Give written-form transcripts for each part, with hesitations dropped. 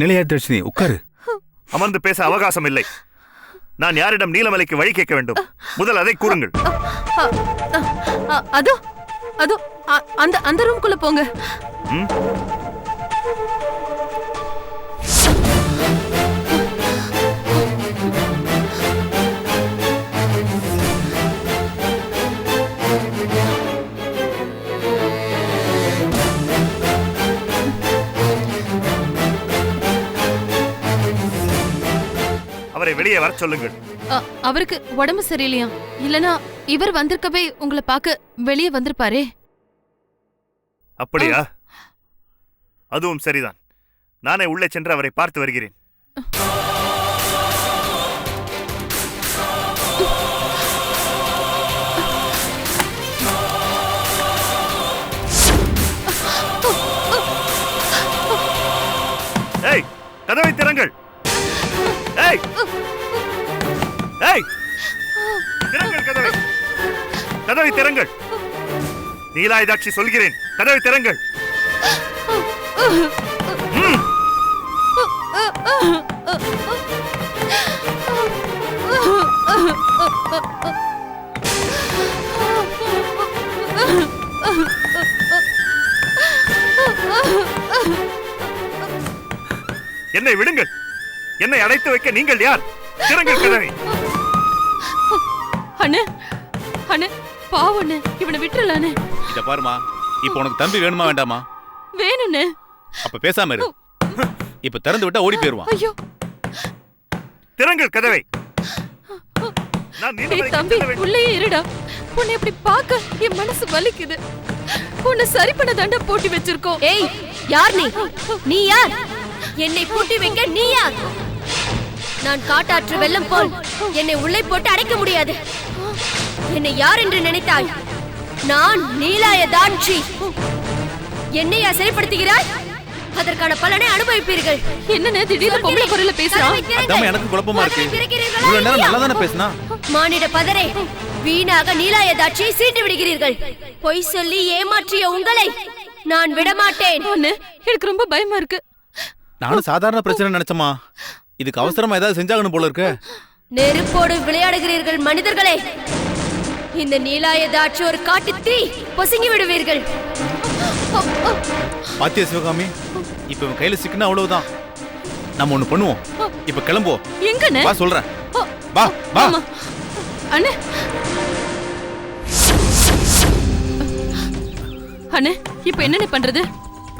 நிலையாதர்ஷினி உட்காரு. அமர்ந்து பேச அவகாசம் இல்லை. நான் யாரிடம் நீலமலைக்கு வழி கேட்க வேண்டும்? முதல் அதை கூறுங்கள். அதோ அதோ அந்த ரூம்குள்ள போங்க. அவரை வெளியே வர சொல்லுங்கள். அவருக்கு உடம்பு சரியில்லையா? இல்லனா இவர் வந்திருக்கவே உங்களை பார்க்க வெளியே வந்திருப்பாரே. அப்படியா? அதுவும் சரிதான். நானே உள்ளே சென்று அவரை பார்த்து வருகிறேன். ஏய், கதவை திறங்கள். ஏய் ஏய், திறங்கள் கதவை. கதவை திறங்கள். நீலாயுதாட்சி சொல்கிறேன், கதவை திறங்கள். என்னை விடுங்கள். என்னை அடைத்து வைக்க நீங்கள் யார்? திறங்கள் கதவை. அண்ணே அண்ணே, பாவண்ணே, இவனை விட்டுறலானே. இத பாருமா, இப்போ உனக்கு தம்பி வேணுமா வேண்டாமா? வேணும்னே. அப்ப பேசாம இரு. இப்ப திறந்து விட்டா ஓடி போயிருவான். ஐயோ, திறங்கள் கதவை. தம்பி உள்ளேயே இருடா. உன்னை இப்படி பார்க்க என் மனசு வலிக்குது. உன்னை சரி பண்ண தாண்டா போட்டி வச்சிருக்கோம். ஏய், யார் நீ? நீ யார்? என்னை பூட்டி வைக்க நீ யார்? நான் காட்டாற்று வெள்ளம் போல் என்னை உள்ளே போட்டு அடைக்க முடியாது. என்னை யார் என்று நினைத்தாய்? நான் நீலாயதாட்சி. என்னையா சரிப்படுத்துகிறாய்? அதற்கான பலனை அனுபவிப்பீர்கள். என்னன்னு திடீர்னு பொம்பளை குரல்ல பேசுறான்? அதான் எனக்கு குழப்பமா இருக்கு. இவ்வளவு நேரம் நல்லா தானே பேசினா. மானிட பதரே, வீணாக நீலாயதாட்சியை சீண்டு விடுகிறீர்கள். பொய் சொல்லி ஏமாற்றிய உங்களை நான் விடமாட்டேன். எனக்கு ரொம்ப பயமா இருக்கு. நானும் சாதாரண பிரச்சனை நினைச்சமா, இதுக்கு அவசரமா ஏதாவது செஞ்சாகணும் போல இருக்கு. நெருப்போடு விளையாடுகிறீர்கள் மனிதர்களே. இந்த நீலாயதாட்சி ஒரு காட்டு தீ, பொசுங்கி விடுவீர்கள். பாத்தியா சிவகாமி, இப்ப இவன் கையில சிக்கினா அவ்வளவுதான். நம்ம ஒண்ணு பண்ணுவோம். இப்ப கிளம்புவோம். எங்கண்ணே? வா சொல்றேன். வா வா அண்ணே. அண்ணே, இப்ப என்னண்ணே பண்றது?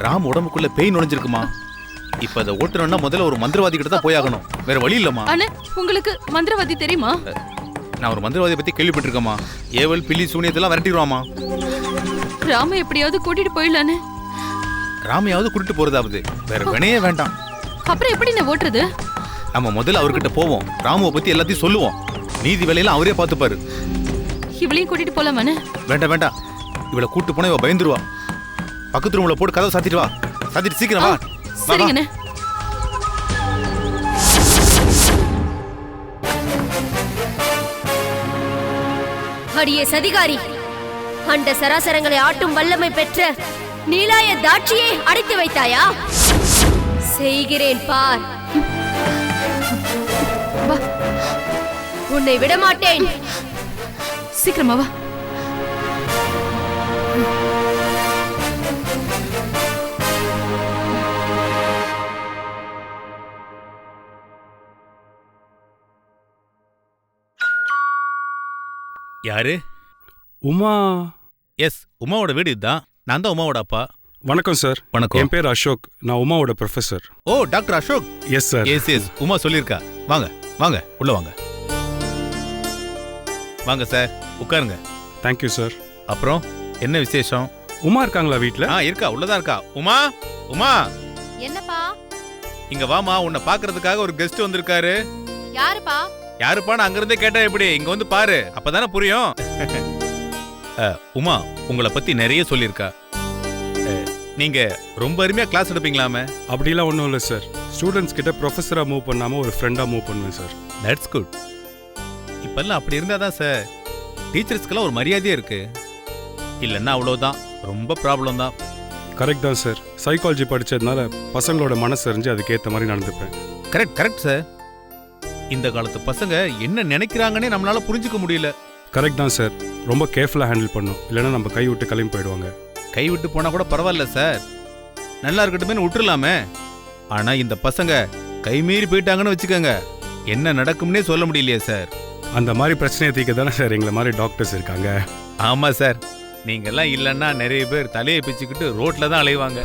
ராம் உடம்புக்குள்ள பேய் நுழைஞ்சிருக்குமா. இப்ப அதை ஓட்டணும்னா முதல்ல ஒரு மந்திரவாதி கிட்ட தான் போயாகணும். வேற வழி இல்லம்மா. அண்ணே, உங்களுக்கு மந்திரவாதி தெரியுமா? நான் ஒரு மந்திரவாதியை பத்தி கேள்விப்பட்டிருக்கேம்மா. ஏவல் பில்லி சூனியத்தெல்லாம் விரட்டிடுவாமா. ராம எப்படியாவது கூட்டிட்டு போயிடலானே. ராமையாவது கூட்டிட்டு போறதாவது, வேற வினையே வேண்டாம். அப்புறம் எப்படி நான் ஓட்டுறது? நம்ம முதல்ல அவர்கிட்ட போவோம். ராமுவை பத்தி எல்லாத்தையும் சொல்லுவோம். நீதி வேலையெல்லாம் அவரே பார்த்துப்பாரு. இவளையும் கூட்டிட்டு போலாமானே? வேண்டாம் வேண்டாம், இவளை கூட்டு போனா இவ பயந்துருவா. பக்கத்து ரூம்ல போட்டு கதவை சாத்திட்டு வா. சாத்திட்டு சீக்கிரம் வா. சரிங்கண்ணே. அடியே சதிகாரி, அண்ட சராசரங்களை ஆட்டும் வல்லமை பெற்ற நீலாயதாட்சியை அடைத்து வைத்தாயா? செய்கிறேன் பார். உன்னை விடமாட்டேன். சீக்கிரமா வா. யாரு? உமா. எஸ், உமாவோட வீடு இதுதான். நான் தான் உமாவோட அப்பா. வணக்கம் சார். வணக்கம். என் பேர் அசோக். நான் உமாவோட professor. Oh, doctor Ashok. Yes sir. Yes yes, Uma சொல்லியிருக்கா. வாங்க வாங்க, உள்ள வாங்க. வாங்க சார், உட்காருங்க. Thank you sir. அப்புறம் என்ன விசேஷம்? உமா இருக்காங்களா வீட்ல? இருக்கா, உள்ளதான் இருக்கா. உமா, உமா. என்னப்பா? இங்க வாமா, உன்னை பாக்குறதுக்காக ஒரு கெஸ்ட் வந்திருக்காரு. யாருப்பா? யாருப்பான்னு அங்கிருந்தே கேட்டா எப்படி? இங்க வந்து பாரு, அப்பதானே புரியும். உமா உங்களை பத்தி நிறைய சொல்லியிருக்கா. நீங்க ரொம்ப அருமையா கிளாஸ் எடுப்பீங்களாமே. அப்படிலாம் ஒன்றும் இல்லை சார். ஸ்டூடெண்ட்ஸ் கிட்ட ப்ரொஃபஸரா மூவ் பண்ணாம ஒரு ஃப்ரெண்டா மூவ் பண்ணுவேன் சார். That's good. இப்பெல்லாம் அப்படி இருந்தாதான் சார் டீச்சர்ஸ்க்கெல்லாம் ஒரு மரியாதையே இருக்கு. இல்லைன்னா அவ்வளவுதான், ரொம்ப ப்ராப்ளம் தான். கரெக்ட் தான் சார். சைக்காலஜி படிச்சதுனால பசங்களோட மனசு அறிஞ்சு அதுக்கேற்ற மாதிரி நடந்துப்பேன். Correct sir. இந்த காலத்து பசங்க என்ன நினைக்கிறாங்கன்னே நம்மளால புரிஞ்சுக்க முடியல. கரெக்ட் தான் சார். ரொம்ப கேர்ஃபுல்லாக ஹேண்டில் பண்ணும், இல்லைன்னா நம்ம கை விட்டு கிளம்பி போயிடுவாங்க. கை விட்டு போனா கூட பரவாயில்ல சார், நல்லா இருக்கட்டுமே விட்டுறலாமே. ஆனா இந்த பசங்க கை மீறி போயிட்டாங்கன்னு வச்சுக்கோங்க, என்ன நடக்கும்னே சொல்ல முடியலையே சார். அந்த மாதிரி பிரச்சனையை தீர்க்க தானே சார் எங்களை மாதிரி டாக்டர்ஸ் இருக்காங்க. ஆமா சார், நீங்கெல்லாம் இல்லைன்னா நிறைய பேர் தலையை பிச்சுக்கிட்டு ரோட்ல தான் அலைவாங்க.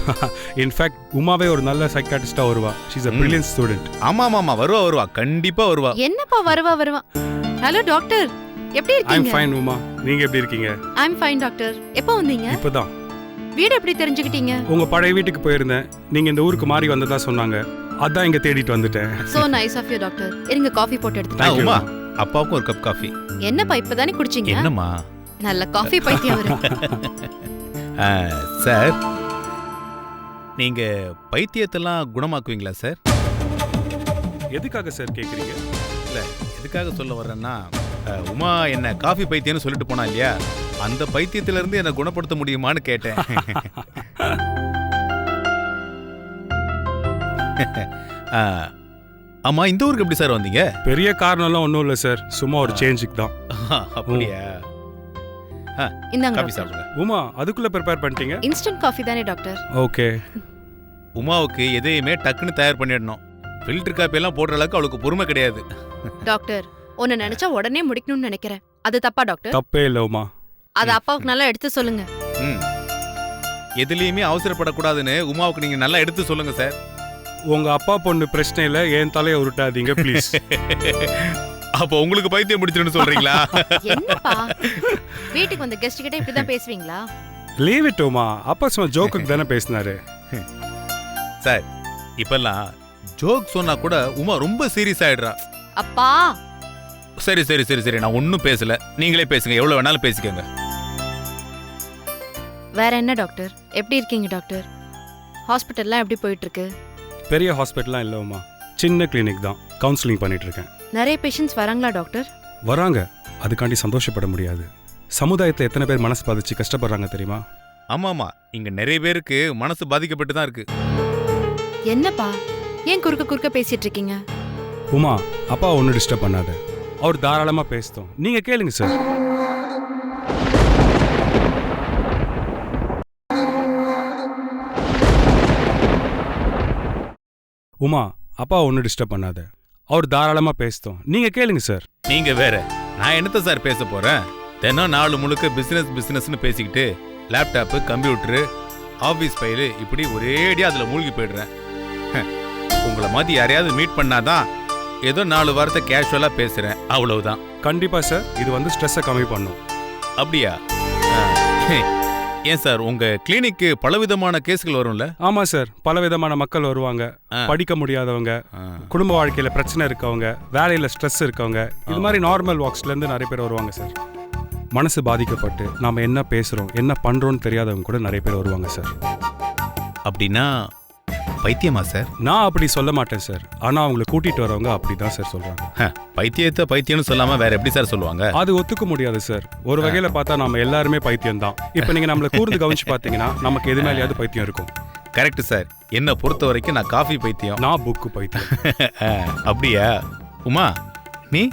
இன்ஃபேக்ட் உமாவே ஒரு நல்ல சைக்காட்டிஸ்டா வருவா. She is a brilliant student. ஆமா வருவா கண்டிப்பா வருவா. என்னப்பா வருவா. ஹலோ டாக்டர், எப்படி ஐ இருக்கீங்க? Am fine Uma. நீங்க எப்படி இருக்கீங்க? I am fine doctor. எப்போ வந்தீங்க? இப்பதான். வீடு எப்படி தெரிஞ்சுக்கிட்டீங்க? உங்க பழைய வீட்டுக்கு போயிருந்தேன், நீங்க இந்த ஊருக்கு மாறி வந்ததா சொன்னாங்க. அதான் இங்க தேடிட்டு வந்துட்டேன். So nice of you doctor. இருங்க காஃபி போட்டு எடுத்துட்டு. Thank you, Uma, Uma. அப்பாவுக்கும் ஒரு கப் காஃபி. என்னப்பா இப்பதானே குடிச்சீங்க? என்னம்மா நல்ல காஃபி பைத்தியம் வரும். சார், நீங்க பைத்தியத்தெல்லாம் குணமாக்குவீங்களா சார்? எதுக்காக சார் கேக்குறீங்க? இல்ல, எதுக்காக சொல்ல வர்றேன்னா, உமா என்ன காஃபி பைத்தியம்னு சொல்லிட்டு போனா இல்லையா, அந்த பைத்தியத்துல இருந்து என்ன குணப்படுத்த முடியுமான்னு கேட்டேன். ஆமா, இந்த ஊருக்கு எப்படி சார் வந்தீங்க? பெரிய காரணம்லாம் ஒன்றும் இல்லை சார், சும்மா ஒரு சேஞ்சுக்கு தான். அப்படியா? இந்தாங்க காஃபி டாக்டர். சாப்பிடுங்க. உமா, அதுக்குள்ள ப்ரிப்பேர் பண்ணிட்டீங்க? இன்ஸ்டன்ட் காஃபி தானே டாக்டர்? ஓகே. உமாவுக்கு எதையுமே டக்குன்னு தயார் பண்ணிடணும். ஃபில்டர் காப்பி எல்லாம் போடுற அளவுக்கு அவளுக்கு பொறுமை கிடையாது. டாக்டர், உன்னை நினைச்சா உடனே முடிக்கணும்னு நினைக்கிறேன். அது தப்பா டாக்டர்? தப்பே இல்லை உமா. அது அப்பாவுக்கு நல்லா எடுத்து சொல்லுங்க. ம். எதுலயுமே அவசரப்படக்கூடாதுன்னு உமாவுக்கு நீங்க நல்லா எடுத்து சொல்லுங்க சார். உங்க அப்பா பொண்ணு பிரச்சனையில என் தலையை உருட்டாதீங்க ப்ளீஸ். அப்போ உங்களுக்கு பைத்தியம் பிடிச்சிருன்னு சொல்றீங்களா? என்னப்பா, வீட்டுக்கு வந்த கெஸ்ட் கிட்ட இப்படிதான் பேசுவீங்களா? Leave it Uma. அப்பா சும்மா ஜோக்குக்கு தானே பேசினாரு. சார், இப்பெல்லாம் ஜோக் சொன்னா கூட உமா ரொம்ப சீரியஸ் ஆயிடுறா. அப்பா, சரி, நான் ஒன்னும் பேசல, நீங்களே பேசுங்க, எவ்வளவு வேணாலும் பேசிக்கங்க. வேற என்ன டாக்டர்? எப்படி இருக்கீங்க டாக்டர்? ஹாஸ்பிட்டல்லாம் எப்படி போயிட்டு இருக்கு? பெரிய ஹாஸ்பிட்டல்லாம் இல்லை உமா, சின்ன கிளினிக் தான். கவுன்சிலிங் பண்ணிட்டு இருக்கேன். நிறைய பேஷண்ட்ஸ் வராங்களா டாக்டர்? வராங்க, அதுக்காண்டி சந்தோஷப்பட முடியாது. சமுதாயத்தை எத்தனை பேர் மனசு பாதிச்சு கஷ்டப்படுறாங்க தெரியுமா? ஆமாமா, இங்க நிறைய பேருக்கு மனசு பாதிக்கப்பட்டு தான் இருக்கு. என்னப்பா, ஏன் குறுக்க பேசிட்டு இருக்கீங்க? உமா, அப்பா ஒன்றும் டிஸ்டர்ப் பண்ணாத, அவர் தாராளமாக பேசுதோம். நீங்க கேளுங்க சார். உமா, அப்பா ஒன்றும் டிஸ்டர்ப் பண்ணாத, அவர் தாராளமாக பேசுதோம். நீங்க கேளுங்க சார். நீங்க வேற, நான் என்னத்த சார் பேச போறேன்? தினம் நாள் முழுக்க பிசினஸ்னு பேசிக்கிட்டு லேப்டாப்பு, கம்ப்யூட்டரு, ஆபீஸ் ஃபைலு இப்படி ஒரேடியா அதுல மூழ்கி போயிடுறேன். உங்களை மாதிரி யாரையாவது மீட் பண்ணாதான் ஏதோ 4 வாரத்தை கேஷுவலா பேசுறேன், அவ்வளவுதான். கண்டிப்பா சார், இது வந்து ஸ்ட்ரெஸ்ஸை கம்மி பண்ணும். அப்படியா? ஏன் சார், உங்க கிளினிக்கு பலவிதமான கேஸ்கள் வரும்ல? ஆமா சார், பல விதமான மக்கள் வருவாங்க. படிக்க முடியாதவங்க, குடும்ப வாழ்க்கையில பிரச்சனை இருக்கவங்க, வேலையில ஸ்ட்ரெஸ் இருக்கவங்க, இது மாதிரி நார்மல் வாக்ஸ்ல இருந்து நிறைய பேர் வருவாங்க சார். மனசு பாதிக்கப்பட்டு நாம என்ன பேசுறோம் என்ன பண்றோம்னு தெரியாதவங்க கூட நிறைய பேர் வருவாங்க சார். அப்படின்னா பைத்தியமா சார்? நான் அப்படி சொல்ல மாட்டேன் சார், ஆனா அவங்களை கூட்டிட்டு வரவங்க அப்படிதான் சார் சொல்றாங்க. பைத்தியத்தை பைத்தியம்னு சொல்லாம வேற எப்படி சார் சொல்லுவாங்க? அது ஒத்துக்க முடியாது சார். ஒரு வகையில பார்த்தா நம்ம எல்லாருமே பைத்தியம் தான். இப்ப நீங்க நம்மள கூர்ந்து கவனிச்சு பாத்தீங்கன்னா நமக்கு எது மேலேயாவது பைத்தியம் இருக்கும். Correct sir. என்ன பொறுத்த வரைக்கும் நான் காஃபி பைத்தியம், நான் புக்கு பைத்தியம். அப்படியா? உமா, நீ?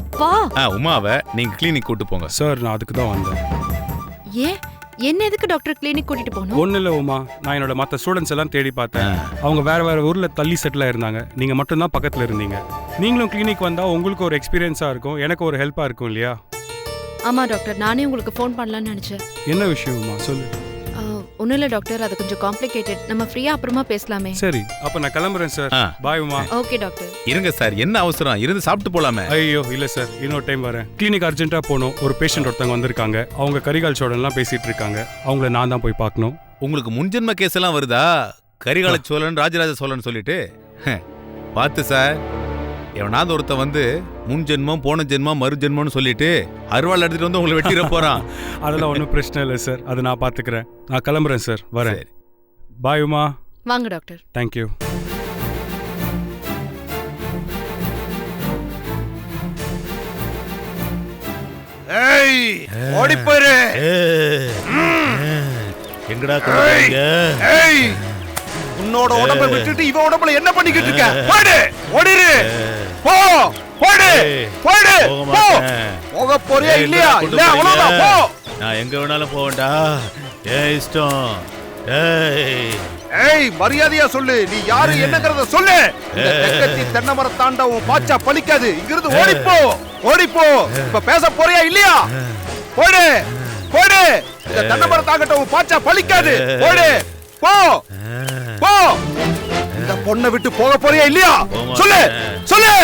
அப்பா, உமாவை நீங்க கிளினிக் கூட்டு போங்க சார். நான் அதுக்கு தான் வந்தேன். ஏன் என்ன எதுக்கு டாக்டர் கிளினிக் கூட்டிட்டு போகணும்? ஒன்றும் இல்லை உமா, நான் என்னோட மற்ற ஸ்டூடெண்ட்ஸ் எல்லாம் தேடி பார்த்தேன். அவங்க வேற ஊரில் தள்ளி செட்டில் ஆயிருந்தாங்க. நீங்கள் மட்டும்தான் பக்கத்தில் இருந்தீங்க. நீங்களும் கிளினிக் வந்தால் உங்களுக்கு ஒரு எக்ஸ்பீரியன்ஸாக இருக்கும், எனக்கு ஒரு ஹெல்ப்பாக இருக்கும் இல்லையா? ஆமா டாக்டர், நானே உங்களுக்கு ஃபோன் பண்ணலாம்னு நினைச்சேன். என்ன விஷயம் உமா, சொல்லு. ஒன்றும் இல்லை டாக்டர், அது கொஞ்சம் காம்ப்ளிகேட்டட். நம்ம ஃப்ரீயா அப்புறமா பேசலாமே. சரி, அப்போ நான் கிளம்புறேன் sir. Bye Uma. Okay doctor. இருங்க சார், என்ன அவசரம்? இருந்து சாப்பிட்டு போலாமே. ஐயோ இல்லை சார், இன்னொரு டைம் வரேன். கிளினிக் அர்ஜென்ட்டாக போகணும். ஒரு பேஷண்ட் ஒருத்தவங்க வந்திருக்காங்க. அவங்க கரிகால் சோழன்லாம் பேசிட்டு இருக்காங்க. அவங்கள நான் தான் போய் பார்க்கணும். உங்களுக்கு முன்ஜென்ம கேஸ் எல்லாம் வருதா? கரிகால சோழன், ராஜராஜ சோழன் சொல்லிட்டு பார்த்து சார், எவனாவது ஒருத்த வந்து முன் ஜென்மம், போன ஜென்மம், மறு ஜென்மம்னு சொல்லிட்டு அருவாள் எடுத்துட்டு வந்து உங்களை வெட்டிட போறான். அதெல்லாம் ஒன்றும் பிரச்சனை இல்லை சார், அதை நான் பார்த்துக்கிறேன். நான் கிளம்புறேன் சார், வரேன். பாய் உமா. வாங்க டாக்டர். தேங்க்யூ. எங்கடா கொண்டு ஏய் உன்னோட உடம்ப விட்டுட்டு இவன் உடம்புல என்ன பண்ணிக்கிட்டு இருக்க? போடு, ஓடிரு. போ, போடு, போடு, போ. போக போறியா இல்லையா? இல்ல அவ்வளவுதான், போ. நான் எங்க வேணாலும் போவேன்டா. ஏய் இஷ்டம். ஏய் ஏய் மரியாதையா சொல்லு, நீ யாரு என்னங்கறத சொல்லு. இந்த தெக்கத்தி தென்னை மரம் தாண்ட உன் பாச்சா பலிக்காது. இங்கிருந்து ஓடிப்போ, ஓடிப்போ. இப்ப பேச போறியா இல்லையா? போடு, போடு. இந்த தென்னை மரம் தாங்கட்ட உன் பாச்சா பலிக்காது. போடு, போ, போ. இந்த பொண்ணை விட்டு போக போறியா இல்லையா? சொல்லு, சொல்லு.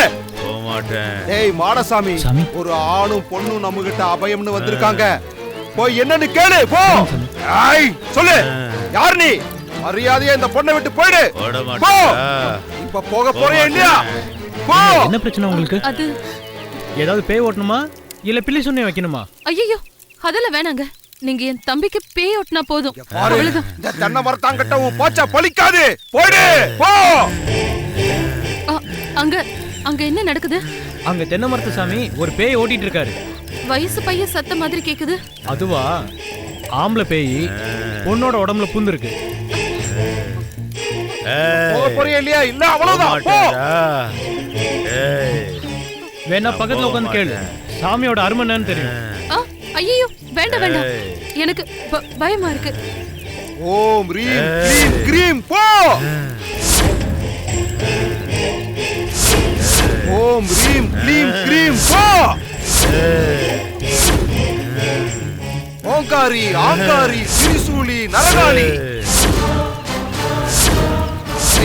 போக மாட்டேன். ஏய் மாடசாமி, ஒரு ஆணும் பொண்ணும் நம்ம கிட்ட அபயம்னு வந்திருக்காங்க. போய் என்னன்னு கேளு, போ. ஏய் சொல்லு, யார் நீ? மரியாதையா இந்த பொண்ணை விட்டு போயிடு. போட போ. மாட்டேன். இப்ப போக போறியா இல்லையா? போ. என்ன பிரச்சனை உங்களுக்கு? அது ஏதாவது பேய் ஓட்டணுமா இல்ல பில்லி சுண்ணி வைக்கணுமா? ஐயோ அதெல்லாம் வேணாங்க. நீங்க என் தம்பிக்கு பேய் ஓட்டினா போதும். பாரு, அவ்வளவுதான். இந்த தென்னை மரத்தாங்கிட்ட உன் பாச்சா பலிக்காது. போயிடு, போ. அங்க அங்க என்ன நடக்குது? அங்க தென்னை மரத்து சாமி ஒரு பேய் ஓட்டிட்டு இருக்காரு. வயசு பையன் சத்த மாதிரி கேக்குது. அதுவா? ஆம்பளை பேய் பொண்ணோட உடம்புல பூந்துருக்கு. போக போறியா இல்லையா? இல்ல அவ்வளவுதான், போ. வேணா பக்கத்துல உட்காந்து கேளு, சாமியோட அருமை என்னன்னு தெரியும். ஐயோ வேண்டாம் வேண்டாம், எனக்கு பயமா இருக்கு. ஓம் ரீம் க்ரீம் க்ரீம், போ. ஓம் ரீம் க்ளீம் க்ரீம், போ. ஓங்காரி ஆங்காரி திரிசூலி நரகாளி.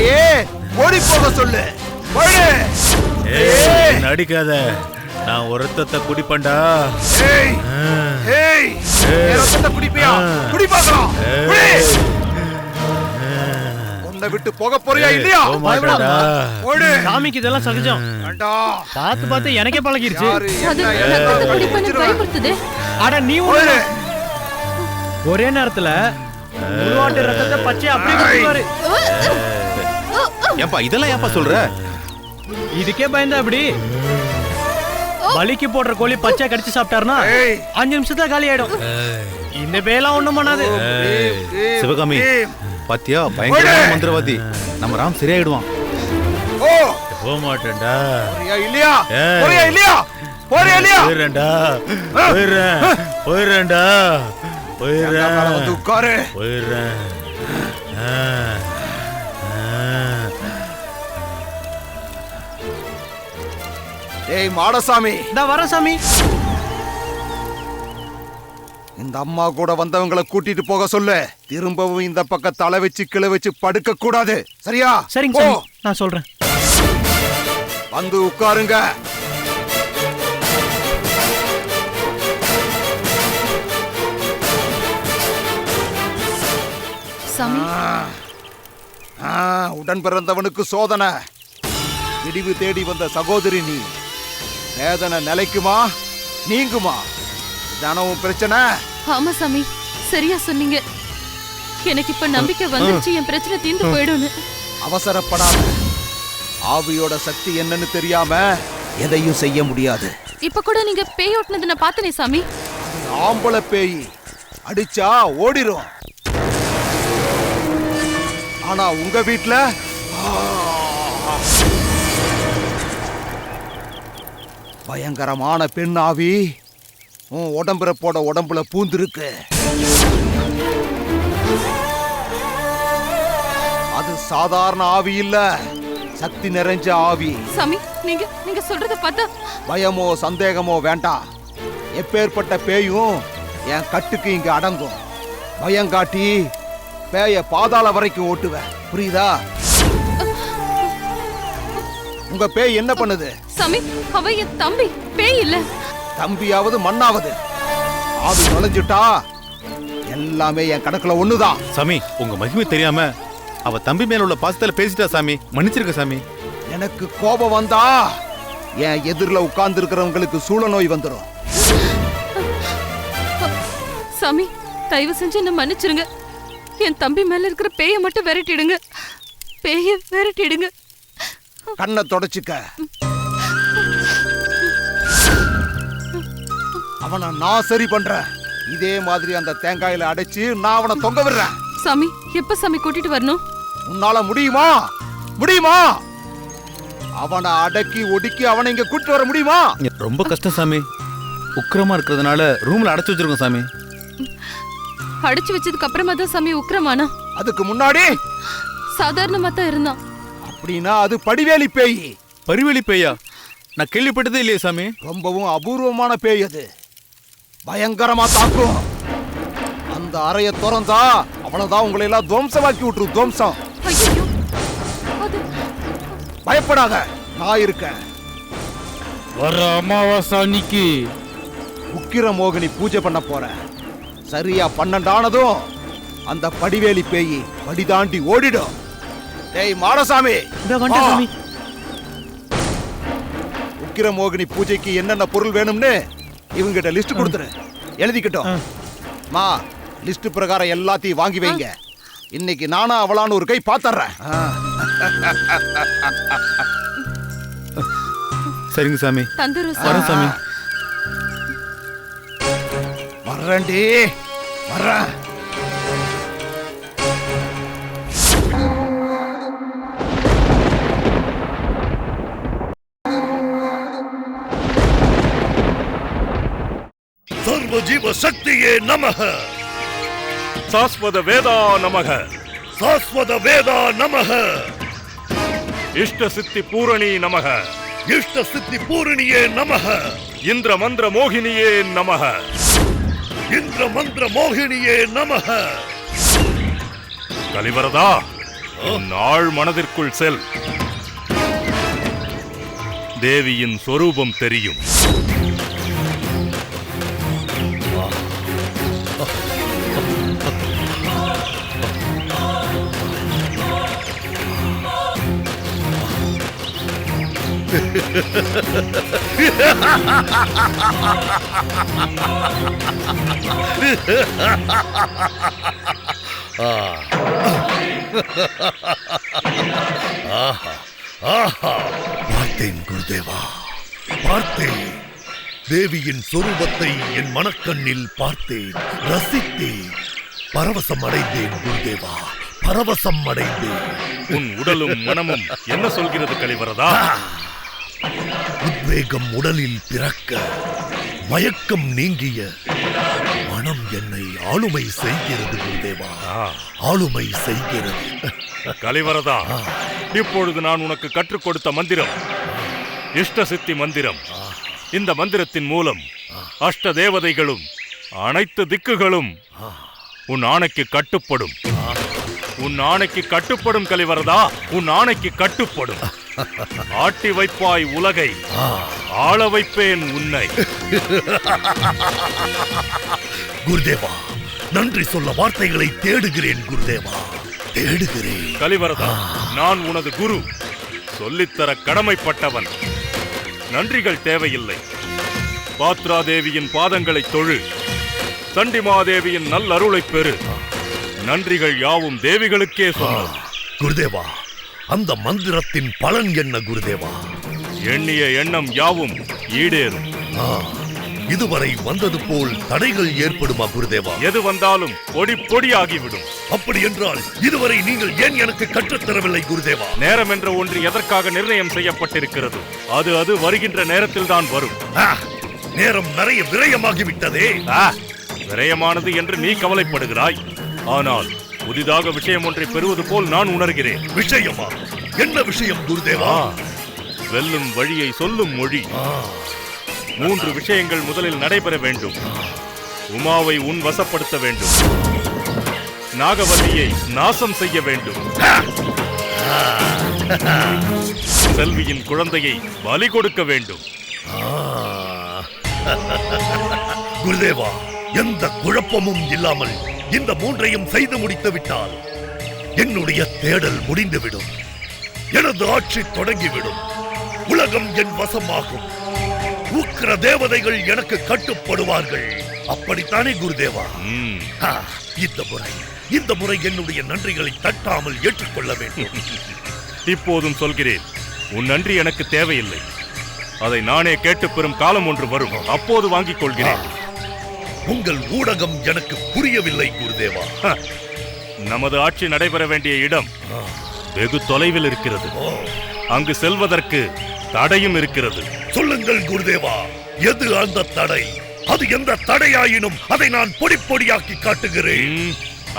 ஏ ஓடி போக சொல்லு, போடு. ஏய் நடிக்காத, நான் ஒரு ரத்தத்தை குடிப்பேன்டா. ஏய் ஏய் ரத்தத்தை குடிப்பியா? குடி பார்க்கலாம், குடி. உன்னை விட்டு போக போறியா இல்லையா? போக மாட்டேன்டா. ஓடு. சாமிக்கு இதெல்லாம் சகஜம். வேண்டாம். பார்த்து பார்த்து எனக்கே பழகிருச்சு. யாரு அது என்ன ரத்தத்தை குடிப்பேன்னு பயப்படுத்துதே. அட நீ ஓடு. ஒரே நேரத்துல முழுவாட்டு ரத்தத்தை பச்சை அப்படியே குடிப்பாரு. ஏப்பா இதெல்லாம் ஏப்பா சொல்ற? இதுக்கே பயந்தா அப்படி? பலிக்கு போடுற கோழி பச்சை கடிச்சு சாப்பிட்டாருன்னா 5 நிமிஷத்துல காலி ஆயிடும். இந்த பேலாம் ஒண்ணும் பண்ணாது. சிவகாமி பாத்தியா, பயங்கரமான மந்திரவாதி. நம்ம ராம் சரியாயிடுவான். ஓ போக மாட்டேன்டா. போறியா இல்லையா? போறியா இல்லையா? போறியா இல்லையா? போயிடுறேன்டா, போயிடுறேன், போயிடுறேன்டா, போயிடுறேன், வந்து உட்காரு. போயிடுறேன். ஏய் மாடசாமி, இந்த வர சாமி. இந்த அம்மா கூட வந்தவங்களை கூட்டிட்டு போக சொல்லு. திரும்பவும் இந்த பக்கம் தலை வச்சு கிளை வச்சு படுக்க கூடாது, சரியா? சரிங்க போ. சாமி, நான் சொல்றேன். வந்து உட்காருங்க. சாமி உடன் பிறந்தவனுக்கு சோதனை. விடிவு தேடி வந்த சகோதரி நீ. வேதனை நிலைக்குமா நீங்குமா? தானவும் பிரச்சனை. ஆமா சாமி, சரியா சொன்னீங்க. எனக்கு இப்ப நம்பிக்கை வந்துருச்சு, என் பிரச்சனை தீர்ந்து போயிடும்னு. அவசரப்படாம. ஆவியோட சக்தி என்னன்னு தெரியாம எதையும் செய்ய முடியாது. இப்ப கூட நீங்க பேய் ஓட்டுனது நான் பார்த்தனே சாமி. ஆம்பளை பேய் அடிச்சா ஓடிரும். ஆனா உங்க வீட்ல பயங்கரமான பெண் ஆவி உன் உடம்புறப்போட உடம்புல பூந்திருக்கு. அது சாதாரண ஆவி இல்ல, சக்தி நிறைஞ்ச ஆவி. சாமி நீங்க நீங்க சொல்றத பார்த்தா பயமோ சந்தேகமோ வேண்டாம். எப்பேற்பட்ட பேயும் என் கட்டுக்கு இங்க அடங்கும். பயங்காட்டி பேய பாதாள வரைக்கும் ஓட்டுவேன், புரியுதா? உங்க பேய் என்ன பண்ணுது? சாமி அவ என் தம்பி, பேய் இல்ல. தம்பியாவது மண்ணாவது ஆவி நுழைஞ்சுட்டா எல்லாமே என் கணக்குல ஒண்ணுதான். சாமி உங்க மகிமை தெரியாம அவ தம்பி மேல உள்ள பாசத்துல பேசிட்டா சாமி, மன்னிச்சிருக்க சாமி. எனக்கு கோபம் வந்தா என் எதிரில உட்கார்ந்து இருக்கிறவங்களுக்கு சூழ நோய் வந்துடும். சாமி தயவு செஞ்சு என்ன மன்னிச்சிருங்க. என் தம்பி மேல இருக்கிற பேயை மட்டும் விரட்டிடுங்க, பேய விரட்டிடுங்க. கண்ணை தொடச்சுக்க. அவனை நான் சரி பண்றேன். இதே மாதிரி அந்த தேங்காயில அடைச்சு நான் அவனை தொங்க விடுறேன். சாமி எப்ப சாமி கூட்டிட்டு வரணும்? உன்னால முடியுமா? முடியுமா? அவனை அடக்கி ஒடுக்கி அவனை இங்க கூட்டிட்டு வர முடியுமா? ரொம்ப கஷ்டம் சாமி. உக்கிரமா இருக்கிறதுனால ரூம்ல அடைச்சு வச்சிருக்கோம் சாமி. அடைச்சு வச்சதுக்கு அப்புறமா தான் சாமி உக்கிரமானா? அதுக்கு முன்னாடி சாதாரணமா தான் இருந்தான். அப்படின்னா அது படிவேலி பேய். பரிவெளி பேயா? நான் கேள்விப்பட்டதே இல்லையே சாமி. ரொம்பவும் அபூர்வமான பேய் அது. பயங்கரமா தாக்கும். அந்த அறைய திறந்தா அவ்வளவுதான், உங்களை எல்லாம் துவம்சமாக்கி விட்டுரு. துவம்சம். ஐயோ அது பயப்படாத, நான் இருக்கேன். வர அமாவாசை அன்னைக்கு உக்கிர மோகினி பூஜை பண்ண போறேன். சரியா 12 ஆனதும் அந்த படிவேலி பேய் படி தாண்டி ஓடிடும். டேய் மாடசாமி, இந்த வந்துட்டேன் சாமி. உக்கிர மோகினி பூஜைக்கு என்னென்ன பொருள் வேணும்னு இவங்கிட்ட லிஸ்ட் கொடுத்துரு. எழுதிக்கிட்டோம். மா, லிஸ்ட் பிரகாரம் எல்லாத்தையும் வாங்கி வைங்க. இன்னைக்கு நானா அவளான்னு ஒரு கை பாத்துறேன். சரிங்க சாமி. தந்துரும் வரேன் சாமி. வர்றேன்டி, வர்றேன். சர்வஜீவ சக்தியே நமக. சாஸ்வத வேதா நமக. சாஸ்வத வேதா நமக. இஷ்ட சித்தி பூரணி நமக. இஷ்ட சித்தி பூரணியே நமக. இந்திர மந்திர மோகினியே நமக. இந்திர மந்திர மோகினியே நமக. கலிவரதா, நாள் மனதிற்குள் செல். தேவியின் சொரூபம் தெரியும். பார்த்தேன் குருதேவா, பார்த்தேன். தேவியின் சொரூபத்தை என் மனக்கண்ணில் பார்த்தேன், ரசித்தேன், பரவசம் அடைந்தேன் குருதேவா, பரவசம் அடைந்தேன். உன் உடலும் மனமும் என்ன சொல்கிறது கலிவரதா? உத்வேகம் உடலில் பிறக்க, மயக்கம் நீங்கிய மனம் என்னை ஆளுமை செய்கிறது குருதேவா, ஆளுமை செய்கிறது. கலிவரதா, இப்பொழுது நான் உனக்கு கற்றுக் கொடுத்த மந்திரம் இஷ்ட சித்தி மந்திரம். இந்த மந்திரத்தின் மூலம் அஷ்ட தேவதைகளும் அனைத்து திக்குகளும் உன் ஆணைக்கு கட்டுப்படும். உன் ஆணைக்கு கட்டுப்படும் கலிவரதா, உன் ஆணைக்கு கட்டுப்படும். ஆட்டி வைப்பாய் உலகை, ஆள வைப்பேன் உன்னை. குருதேவா, நன்றி சொல்ல வார்த்தைகளை தேடுகிறேன் குருதேவா, தேடுகிறேன். கலிவரதா, நான் உனது குரு, சொல்லித்தர கடமைப்பட்டவன். நன்றிகள் தேவையில்லை. பாத்ரா தேவியின் பாதங்களை தொழு, சண்டிமாதேவியின் நல்லருளை பெறு. நன்றிகள் யாவும் தேவிகளுக்கே சொன்னோம். குருதேவா, அந்த மந்திரத்தின் பலன் என்ன குருதேவா? எண்ணிய எண்ணம் யாவும் ஈடேறும். இதுவரை வந்தது போல் தடைகள் ஏற்படுமா குருதேவா? எது வந்தாலும் பொடி பொடியாகிவிடும். அப்படி என்றால் இதுவரை நீங்கள் ஏன் எனக்கு கற்றுத்தரவில்லை குருதேவா? நேரம் என்ற ஒன்று எதற்காக நிர்ணயம் செய்யப்பட்டிருக்கிறது? அது வருகின்ற நேரத்தில் தான் வரும். நேரம் நிறைய விரயமாகிவிட்டதே. விரயமானது என்று நீ கவலைப்படுகிறாய். ஆனால் புதிதாக விஷயம் ஒன்றை பெறுவது போல் நான் உணர்கிறேன். விஷயமா? என்ன விஷயம் குருதேவா? வெல்லும் வழியை சொல்லும் மொழி. 3 விஷயங்கள் முதலில் நடைபெற வேண்டும். உமாவை உன் வசப்படுத்த வேண்டும், நாகவல்லியை நாசம் செய்ய வேண்டும், செல்வியின் குழந்தையை பலி கொடுக்க வேண்டும். குருதேவா, எந்த குழப்பமும் இல்லாமல் இந்த 3ஐயும் செய்து முடித்து விட்டால் என்னுடைய தேடல் முடிந்துவிடும். எனது ஆட்சி தொடங்கிவிடும். உலகம் என் வசமாகும். உக்கிர தேவதைகள் எனக்கு கட்டுப்படுவார்கள். அப்படித்தானே குருதேவா? இந்த முறை என்னுடைய நன்றிகளை தட்டாமல் ஏற்றுக்கொள்ள வேண்டும். இப்போதும் சொல்கிறேன், உன் நன்றி எனக்கு தேவையில்லை. அதை நானே கேட்டு பெறும் காலம் ஒன்று வரும். அப்போது வாங்கிக் கொள்கிறேன். உங்கள் ஊடகம் எனக்கு புரியவில்லை குருதேவா. நமது ஆட்சி நடைபெற வேண்டிய இடம் வெகு தொலைவில் இருக்கிறது. அங்கு செல்வதற்கு தடையும் இருக்கிறது. சொல்லுங்கள் குருதேவா, எது அந்த தடை? அது எந்த தடையாயினும் அதை நான் பொடி பொடியாக்கி காட்டுகிறேன்.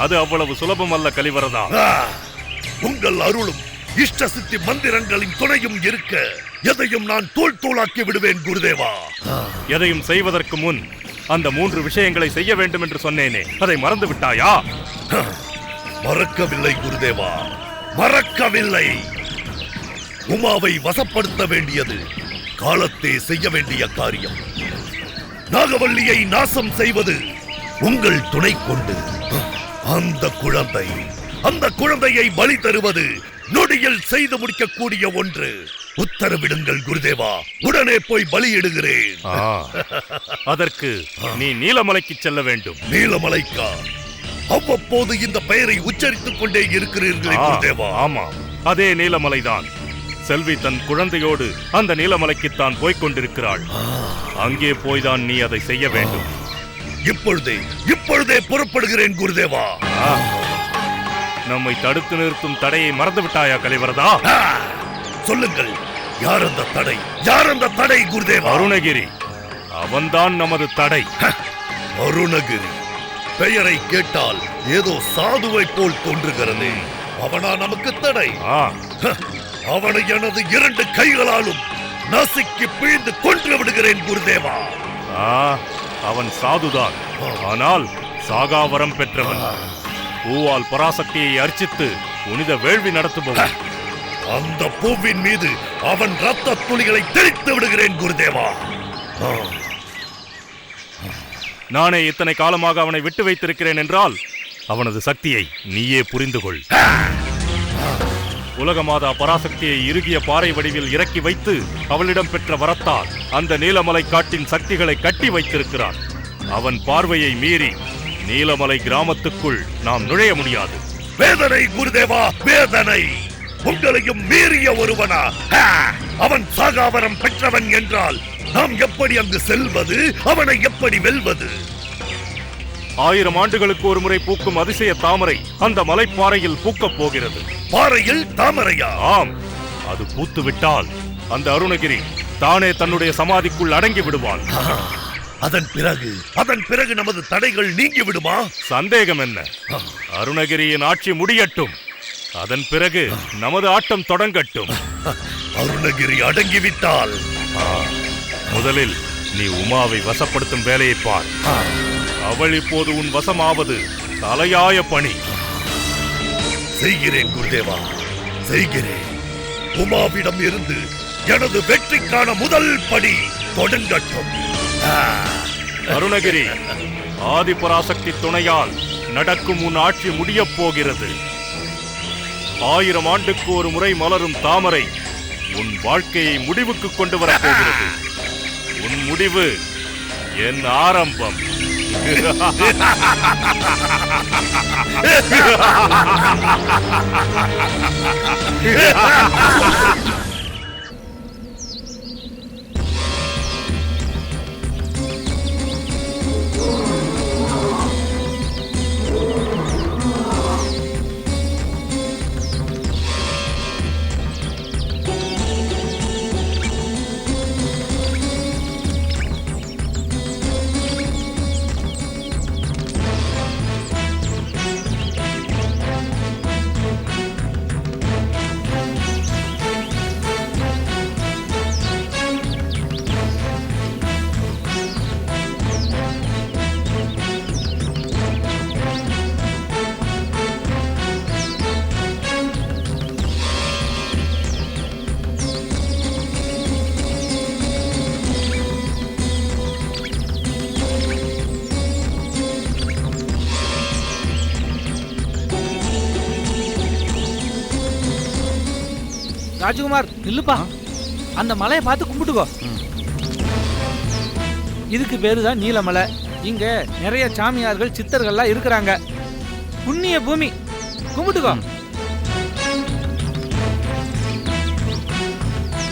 அது அவ்வளவு சுலபம் அல்ல கலிவரதா. உங்கள் அருளும் இஷ்ட சித்தி மந்திரங்களின் துணையும் இருக்க எதையும் நான் தூள் தூளாக்கி விடுவேன் குருதேவா. எதையும் செய்வதற்கு முன் அந்த 3 விஷயங்களை செய்ய வேண்டும் என்று சொன்னேனே, அதை மறந்து விட்டாயா? மறக்கவில்லை குருதேவா, மறக்கவில்லை. உமாவை வசப்படுத்த வேண்டியது காலத்தே செய்ய வேண்டிய காரியம். நாகவல்லியை நாசம் செய்வது உங்கள் துணை கொண்டு. அந்த குழந்தையை பலி தருவது நொடியில் செய்து முடிக்கக்கூடிய ஒன்று. உத்தரவிடுங்கள் குருதேவா, உடனே போய் பலியிடுகிறேன். அதற்கு நீ நீலமலைக்கு செல்ல வேண்டும். நீலமலைக்கா? அவ்வப்போது இந்த பெயரை உச்சரித்துக் கொண்டே இருக்கிறீர்களே குருதேவா. ஆமா, அதே நீலமலைதான். செல்வி தன் குழந்தையோடு அந்த நீலமலைக்குத்தான் போய்கொண்டிருக்கிறாள். அங்கே போய்தான் நீ அதை செய்ய வேண்டும். இப்பொழுதே புறப்படுகிறேன் குருதேவா. நம்மை தடுத்து நிறுத்தும் தடையை மறந்து விட்டாயா கலிவரதா? சொல்லுங்கள், யார் அந்த தடை? யார் அந்த தடை குருதேவா? அருணகிரி. அவன்தான் நமது தடை. அருணகிரி பெயரை கேட்டால் ஏதோ சாதுவை போல் தோன்றுகிறது. அவனா நமக்கு தடை? அவனை எனது 2 கைகளாலும் நசுக்கி பிழிந்து கொன்று விடுகிறேன் குருதேவா. அவன் சாதுதான், ஆனால் சாகாவரம் பெற்றவன். பூவால் பராசக்தியை அர்ச்சித்து புனித வேள்வி நடத்துபவன். அந்த பூவின் மீது அவன் ரத்த துளிகளை தெளித்து விடுகிறேன் குருதேவா. நானே இத்தனை காலமாக அவனை விட்டு வைத்திருக்கிறேன் என்றால் அவனது சக்தியை நீயே புரிந்து கொள். உலகமாதா பராசக்தியை இறுகிய பாறை வடிவில் இறக்கி வைத்து அவளிடம் பெற்ற வரத்தால் அந்த நீலமலை காட்டின் சக்திகளை கட்டி வைத்திருக்கிறான். அவன் பார்வையை மீறி நீலமலை கிராமத்துக்குள் நாம் நுழைய முடியாது. வேதனை குருதேவா, வேதனை. உங்களையும் மீறிய ஒருவனா? அவன் சாகாவரம் பெற்றவன் என்றால் நாம் எப்படி அங்கு செல்வது? அவனை எப்படி வெல்வது? 1000 ஆண்டுகளுக்கு ஒரு முறை பூக்கும் அதிசய தாமரை அந்த மலைப்பாறையில் பூக்கப் போகிறது. பாறையில் தாமரையா? ஆம். அது பூத்து விட்டால் அந்த அருணகிரி தானே தன்னுடைய சமாதிக்குள் அடங்கி விடுவான். அதன் பிறகு நமது தடைகள் நீங்கி விடுமா? சந்தேகம் என்ன? அருணகிரியின் ஆட்சி முடியட்டும், அதன் பிறகு நமது ஆட்டம் தொடங்கட்டும். அருணகிரி அடங்கிவிட்டால் முதலில் நீ உமாவை வசப்படுத்தும் வேலையை பார். அவள் இப்போது உன் வசமாவது தலையாய பணி. செய்கிறேன் குருதேவா, செய்கிறேன். உமாவிடம் இருந்து எனது வெற்றிக்கான முதல் படி தொடங்கட்டும். அருணகிரி, ஆதிபராசக்தி துணையால் நடக்கும் உன் ஆட்சி முடியப் போகிறது. 1000 ஆண்டுக்கு ஒரு முறை மலரும் தாமரை உன் வாழ்க்கையை முடிவுக்கு கொண்டு வரப்போகிறது. உன் முடிவு என் ஆரம்பம். ராஜகுமார் நில்லுப்பா, அந்த மலையை பார்த்து கும்பிட்டுக்கோ. இதுக்கு பேருதான் நீலமலை. இங்க நிறைய சாமியார்கள் சித்தர்கள்லாம் இருக்கிறாங்க. புண்ணிய பூமி, கும்பிட்டுக்கோ.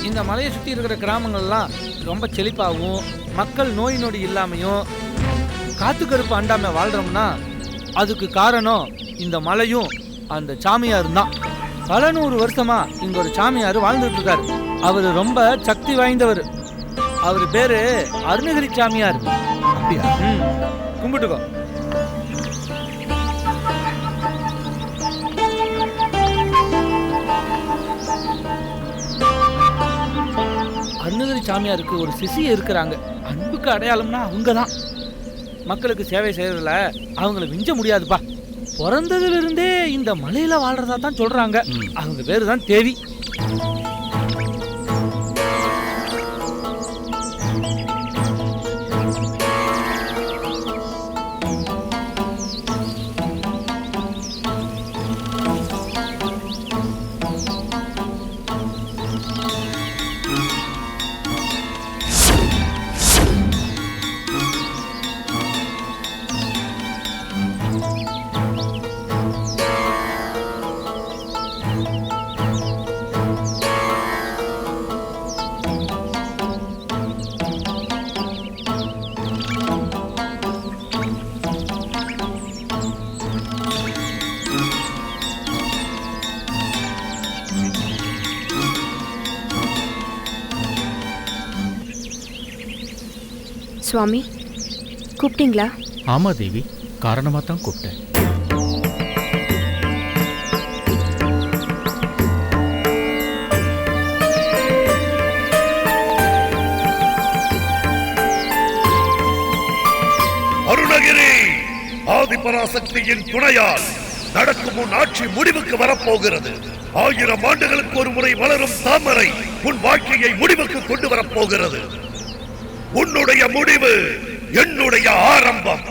இந்த மலையை சுற்றி இருக்கிற கிராமங்கள்லாம் ரொம்ப செழிப்பாகவும் மக்கள் நோய் நொடி இல்லாமையும் காத்து கருப்பு அண்டாம வாழ்றோம்னா அதுக்கு காரணம் இந்த மலையும் அந்த சாமியாரும் தான். பல 100 வருஷமா இங்க ஒரு சாமியார் வாழ்ந்துட்டு இருக்காரு. அவரு ரொம்ப சக்தி வாய்ந்தவர். அவரு பேரு அருணகிரி சாமியார். அப்படியா? கும்பிட்டுக்கோ. அருணகிரி சாமியாருக்கு ஒரு சிசிய இருக்கிறாங்க. அன்புக்கு அடையாளம்னா அவங்க தான். மக்களுக்கு சேவை செய்யறதுல அவங்கள மிஞ்ச முடியாதுப்பா. பிறந்ததுல இருந்தே இந்த மலையில வாழ்றதா தான் சொல்றாங்க. அவங்க பேரு தான் தேவி. சுவாமி கூப்பிட்டீங்களா? ஆமா தேவி, காரணமா தான் கூப்பிட்டேன். அருணகிரி, ஆதிபராசக்தியின் துணையால் நடக்கும் உன் ஆட்சி முடிவுக்கு வரப்போகிறது. 1000 ஆண்டுகளுக்கு ஒரு முறை வளரும் தாமரை உன் வாழ்க்கையை முடிவுக்கு கொண்டு வரப்போகிறது. உன்னுடைய முடிவு என்னுடைய ஆரம்பம்.